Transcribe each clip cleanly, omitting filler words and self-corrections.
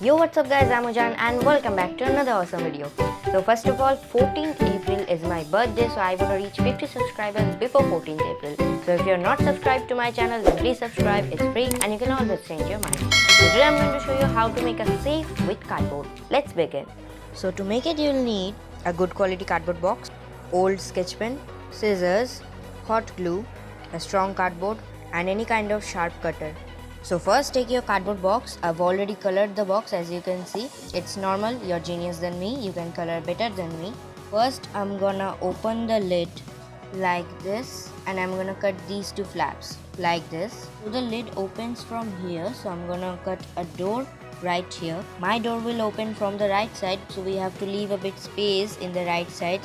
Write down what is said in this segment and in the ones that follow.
Yo, what's up guys, I'm Ujan and welcome back to another awesome video. So first of all, 14th April is my birthday, so I want to reach 50 subscribers before 14th April. So if you're not subscribed to my channel, then please subscribe, it's free and you can always change your mind. So today I'm going to show you how to make a safe with cardboard. Let's begin. So to make it, you'll need a good quality cardboard box, old sketch pen, scissors, hot glue, a strong cardboard and any kind of sharp cutter. So first take your cardboard box. I've already colored the box, as you can see. It's normal, you're genius than me, you can color better than me. First I'm gonna open the lid like this and I'm gonna cut these two flaps like this. So the lid opens from here, so I'm gonna cut a door right here. My door will open from the right side, so we have to leave a bit space in the right side.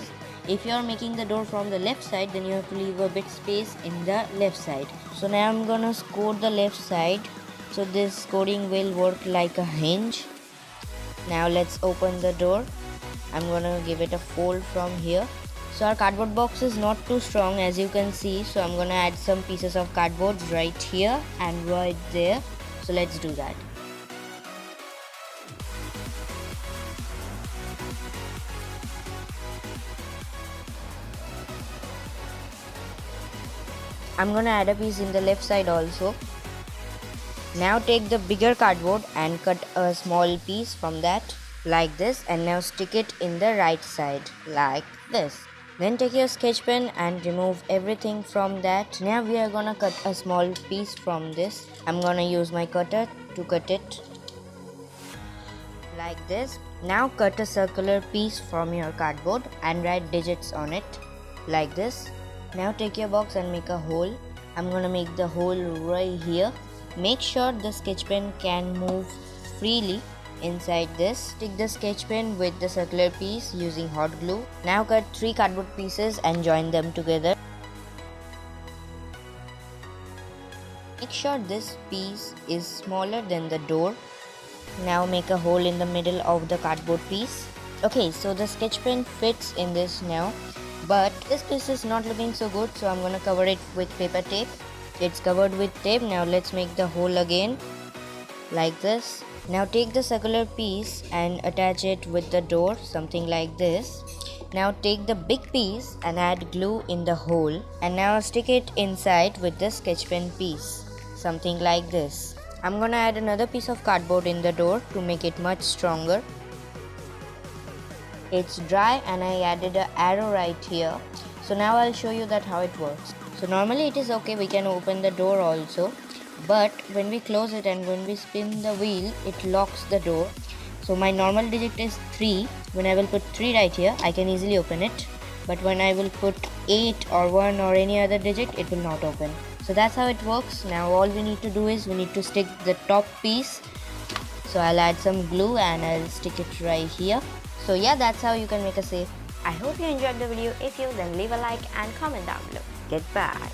If you are making the door from the left side, then you have to leave a bit space in the left side. So now I'm gonna score the left side, so this scoring will work like a hinge. Now let's open the door. I'm gonna give it a fold from here. So our cardboard box is not too strong, as you can see, so I'm gonna add some pieces of cardboard right here and right there. So let's do that. I'm gonna add a piece in the left side also. Now take the bigger cardboard and cut a small piece from that like this, and now stick it in the right side like this. Then take your sketch pen and remove everything from that. Now we are gonna cut a small piece from this. I'm gonna use my cutter to cut it like this. Now cut a circular piece from your cardboard and write digits on it like this. Now take your box and make a hole. I'm gonna make the hole right here. Make sure the sketch pen can move freely inside this. Stick the sketch pen with the circular piece using hot glue. Now cut 3 cardboard pieces and join them together. Make sure this piece is smaller than the door. Now make a hole in the middle of the cardboard piece. Okay, so the sketch pen fits in this now. But this piece is not looking so good, so I'm gonna cover it with paper tape. It's covered with tape. Now let's make the hole again like this. Now take the circular piece and attach it with the door, something like this. Now take the big piece and add glue in the hole, and now stick it inside with the sketch pen piece, something like this. I'm gonna add another piece of cardboard in the door to make it much stronger. It's dry and I added an arrow right here. So now I'll show you that how it works. So normally it is okay, we can open the door also, but when we close it and when we spin the wheel, it locks the door. So my normal digit is 3. When I will put 3 right here, I can easily open it, but when I will put 8 or 1 or any other digit, it will not open. So that's how it works. Now all we need to do is we need to stick the top piece. So I'll add some glue and I'll stick it right here. So yeah, that's how you can make a safe. I hope you enjoyed the video. If you, then leave a like and comment down below. Goodbye.